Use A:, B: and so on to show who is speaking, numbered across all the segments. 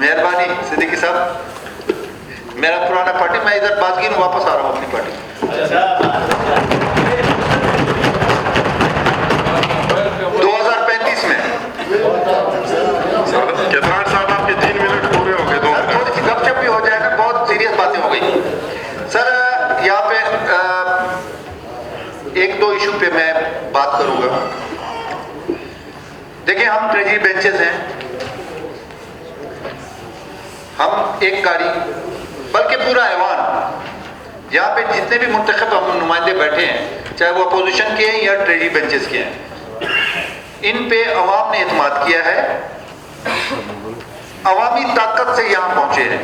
A: मेहरबानी सिद्दीकी साहब, मेरा पुराना पार्टी, मैं इधर बाजगी में वापस आ रहा हूँ अपनी पार्टी। 2035 में।
B: केदार साहब आपके 3 मिनट पूरे हो गए।
A: थोड़ी सी गपशप भी हो जाएगा, बहुत सीरियस बातें हो गई सर। यहाँ पे एक दो इशू पे मैं बात करूंगा। देखिए, हम ट्रेजरी बेंचेस हैं, हम एक गाड़ी, बल्कि पूरा ऐवान, यहाँ पे जितने भी मुंतखब हम नुमाइंदे बैठे हैं, चाहे वो अपोजिशन के हैं या ट्रेजरी बेंचेस के हैं, इन पे अवाम ने एतमाद किया है, अवामी ताकत से यहाँ पहुंचे हैं।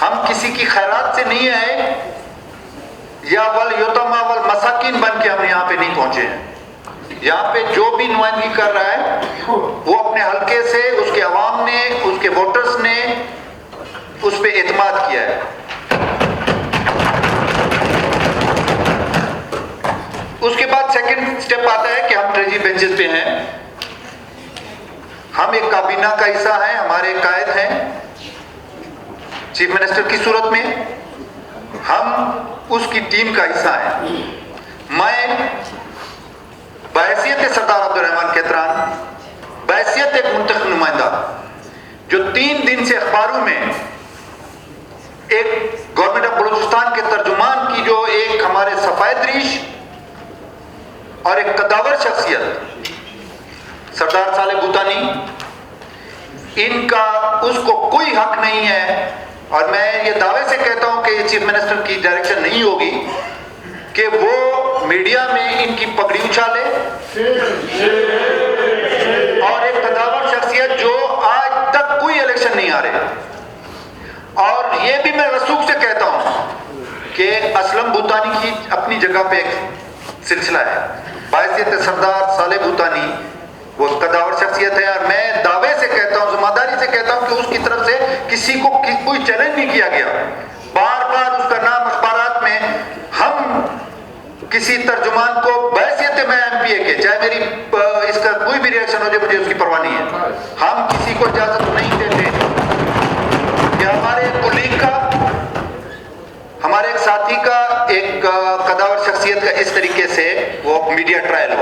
A: हम किसी की खैरात से नहीं आए या वल युतमा वल मसाकिन बन के हम यहाँ पे नहीं पहुंचे हैं। यहाँ पे जो भी नुमाइंदगी कर रहा है वो अपने हल्के से, उसके अवाम ने, उसके वोटर्स ने उस पे एतमाद किया है। उसके बाद सेकंड स्टेप आता है कि हम ट्रेजरी बेंचेस पे हैं, हम एक काबीना का हिस्सा हैं, हमारे कायद हैं चीफ मिनिस्टर की सूरत में, हम उसकी टीम का हिस्सा हैं। मैं बहैसियत सरदार अब्दुर्रहमान कैतरान, बहैसियत एक मुंतखब नुमाइंदा, जो 3 दिन से अखबारों में एक गवर्नमेंट ऑफ बलूचिस्तान के तर्जुमान की जो एक हमारे सफायदरीश और एक कदावर शख्सियत सरदार साले भूतानी, इनका उसको कोई हक नहीं है, और मैं ये दावे से कहता हूं कि ये चीफ मिनिस्टर की डायरेक्शन नहीं होगी कि वो मीडिया में इनकी पगड़ी उछाले, और एक कदावर शख्सियत जो आज तक कोई इलेक्शन नहीं आ रहे। और ये भी मैं रसूख से कहता हूं कि असलम भूतानी की अपनी जगह पे एक सिलसिला है, बायसियत सरदार साले भूतानी वो कदावर शख्सियत है, और मैं दावे से कहता हूं, जिम्मेदारी से कहता हूं कि उसकी तरफ से किसी को कोई चैलेंज नहीं किया गया। बार बार उसका नाम अखबारात में, हम किसी तर्जुमान को बहैसियत में एमपीए के, चाहे मेरी इसका कोई भी रिएक्शन हो जाए, मुझे उसकी परवाह नहीं है, हम किसी को इजाजत नहीं देते कि हमारे एक कुलीग का, हमारे एक साथी का, एक कदावर शख्सियत का इस तरीके से वो मीडिया ट्रायल